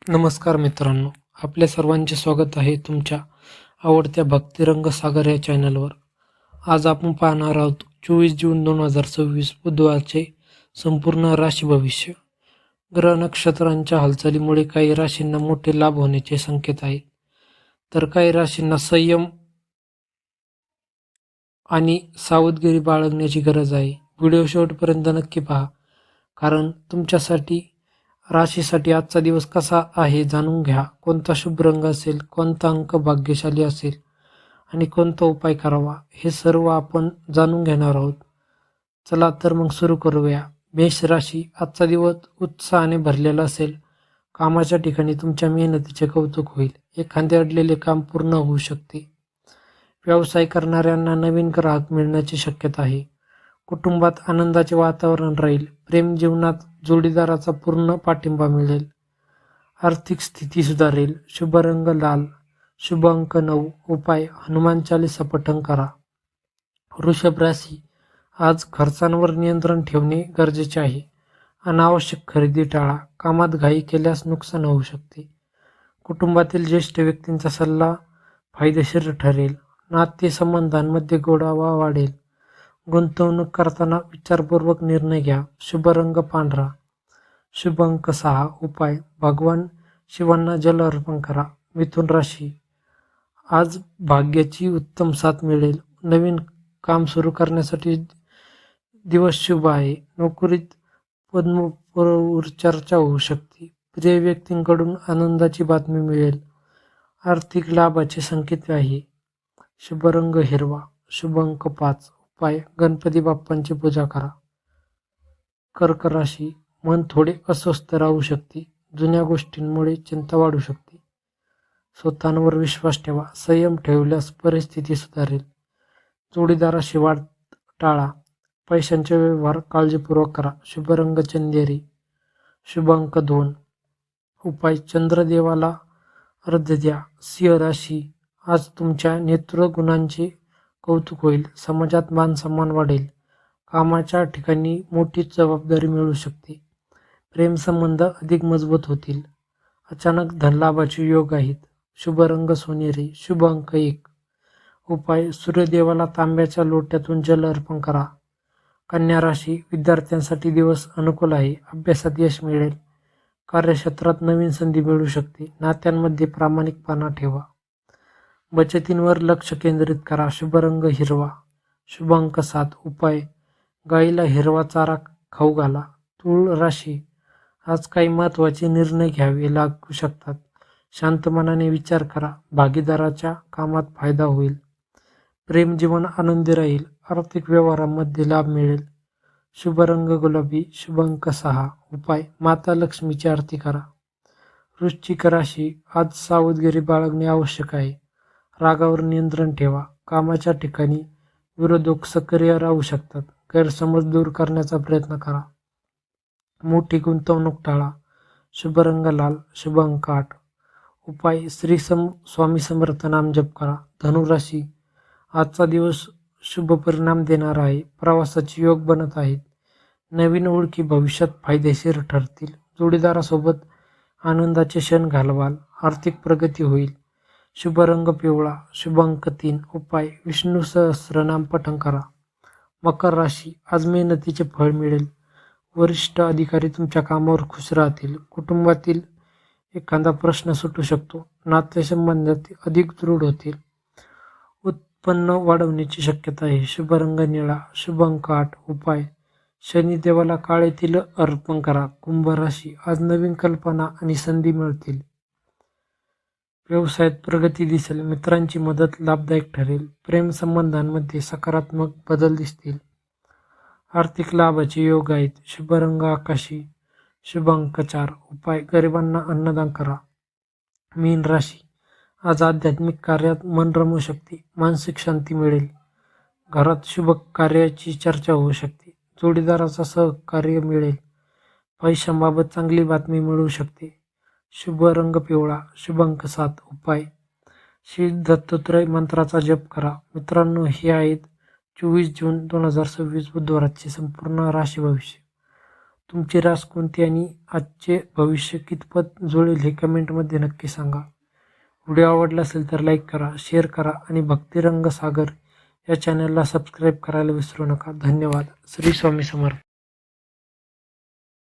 नमस्कार मित्रांनो, आपल्या सर्वांचे स्वागत आहे तुमच्या आवडत्या भक्तिरंग सागर या चॅनलवर. आज आपण पाहणार आहोत 24 जून 2026 बुधवारचे संपूर्ण राशी भविष्य. ग्रह नक्षत्रांच्या हालचालीमुळे काही राशींना मोठे लाभ होण्याचे संकेत आहे, तर काही राशींना संयम आणि सावधगिरी बाळगण्याची गरज आहे. व्हिडिओ शेवटपर्यंत नक्की पहा, कारण तुमच्यासाठी राशीसाठी आजचा दिवस कसा आहे जाणून घ्या. कोणता शुभ रंग असेल, कोणता अंक भाग्यशाली असेल आणि कोणता उपाय करावा, हे सर्व आपण जाणून घेणार आहोत. चला तर मग सुरू करूया. मेष राशी, आजचा दिवस उत्साहाने भरलेला असेल. कामाच्या ठिकाणी तुमच्या मेहनतीचे कौतुक होईल. एखादे अडलेले काम पूर्ण होऊ शकते. व्यवसाय करणाऱ्यांना नवीन ग्राहक मिळण्याची शक्यता आहे. कुटुंबात आनंदाचे वातावरण राहील. प्रेम जीवनात जोडीदाराचा पूर्ण पाठिंबा मिळेल. आर्थिक स्थिती सुधारेल. शुभ रंग लाल. शुभ अंक 9. उपाय हनुमान चालीसा पठण करा. वृषभ राशी, आज खर्चांवर नियंत्रण ठेवणे गरजेचे आहे. अनावश्यक खरेदी टाळा. कामात घाई केल्यास नुकसान होऊ शकते. कुटुंबातील ज्येष्ठ व्यक्तींचा सल्ला फायदेशीर ठरेल. नातेसंबंधांमध्ये गोडावा वाढेल. गुंतवणूक करताना विचारपूर्वक निर्णय घ्या. शुभ रंग पांढरा. शुभ अंक 6. उपाय भगवान शिवांना जल अर्पण करा. मिथुन राशी, आज भाग्याची उत्तम साथ मिळेल. नवीन काम सुरू करण्यासाठी दिवस शुभ आहे. नोकरीत पदपूर्व चर्चा होऊ शकते. प्रिय व्यक्तींकडून आनंदाची बातमी मिळेल. आर्थिक लाभाचे संकेत आहे. शुभ रंग हिरवा. शुभ अंक 5. उपाय गणपती बाप्पांची पूजा करा. कर्क राशी, मन थोडे अस्वस्थ राहू शकते. जुन्या गोष्टींमुळे चिंता वाढू शकते. स्वतःवर विश्वास ठेवा. संयम ठेवल्यास परिस्थिती सुधारेल. जोडीदाराशी वाद टाळा. पैशांचे व्यवहार काळजीपूर्वक करा. शुभ रंग चंदेरी. शुभ अंक 2. उपाय चंद्रदेवाला अर्ध्य द्या. सिंह राशी, आज तुमच्या नेतृत्वगुणांचे कौतुक होईल. समाजात मान सन्मान वाढेल. कामाच्या ठिकाणी मोठी जबाबदारी मिळू शकते. प्रेमसंबंध अधिक मजबूत होतील. अचानक धनलाभाचे योग आहेत. शुभ रंग सोनेरी. शुभ अंक 1. उपाय सूर्यदेवाला तांब्याच्या लोट्यातून जल अर्पण करा. कन्या राशी, विद्यार्थ्यांसाठी दिवस अनुकूल आहे. अभ्यासात यश मिळेल. कार्यक्षेत्रात नवीन संधी मिळू शकते. नात्यांमध्ये प्रामाणिकपणा ठेवा. बचतींवर लक्ष केंद्रित करा. शुभ रंग हिरवा. शुभ अंक 7. उपाय गाईला हिरवा चारा खाऊ घाला. तूळ राशी, आज काही महत्त्वाचे निर्णय घ्यावे लागू शकतात. शांत मनाने विचार करा. भागीदाराच्या कामात फायदा होईल. प्रेम जीवन आनंदी राहील. आर्थिक व्यवहारांमध्ये लाभ मिळेल. शुभ रंग गुलाबी. शुभ अंक 6. उपाय माता लक्ष्मीची आरती करा. वृश्चिक राशी, आज सावधगिरी बाळगणे आवश्यक आहे. रागावर नियंत्रण ठेवा. कामाच्या ठिकाणी विरोधक सक्रिय राहू शकतात. गैरसमज दूर करण्याचा प्रयत्न करा. मोठी गुंतवणूक टाळा. शुभ रंग लाल. शुभ अंक 8. उपाय स्वामी समर्थ नाम जप करा. धनुराशी, आजचा दिवस शुभ परिणाम देणारा आहे. प्रवासाचे योग बनत आहेत. नवीन ओळखी भविष्यात फायदेशीर ठरतील. जोडीदारासोबत आनंदाचे क्षण घालवाल. आर्थिक प्रगती होईल. शुभ रंग पिवळा. शुभ अंक 3. उपाय विष्णू सहस्त्रनाम पठण करा. मकर राशी, आज मेहनतीचे फळ मिळेल. वरिष्ठ अधिकारी तुमच्या कामावर खुश राहतील. कुटुंबातील एखादा प्रश्न सुटू शकतो. नातेसंबंधात अधिक दृढ होतील. उत्पन्न वाढवण्याची शक्यता आहे. शुभ रंग निळा. शुभ अंक 8. उपाय शनिदेवाला काळे तिल अर्पण करा. कुंभ राशी, आज नवीन कल्पना आणि संधी मिळतील. व्यवसायात प्रगती दिसेल. मित्रांची मदत लाभदायक ठरेल. प्रेम संबंधांमध्ये सकारात्मक बदल दिसतील. आर्थिक लाभाचे योग आहेत. शुभ रंग आकाशी. शुभ अंक 4. उपाय गरिबांना अन्नदान करा. मीन राशी, आज आध्यात्मिक कार्यात मन रमू शकते. मानसिक शांती मिळेल. घरात शुभ कार्याची चर्चा होऊ शकते. जोडीदाराचा सहकार्य मिळेल. पैशांबाबत चांगली बातमी मिळू शकते. शुभ रंग पिवळा. शुभ अंक 7. उपाय श्री दत्तात्रय मंत्राचा जप करा. मित्रांनो, हे आहेत 24 जून 2026 बुधवारचे संपूर्ण राशी भविष्य. तुमची रास कोणती आणि आजचे भविष्य कितपत जुळेल हे कमेंटमध्ये नक्की सांगा. व्हिडिओ आवडला असेल तर लाईक करा, शेअर करा आणि भक्तिरंग सागर या चॅनलला सबस्क्राईब करायला विसरू नका. धन्यवाद. श्री स्वामी समर्थ.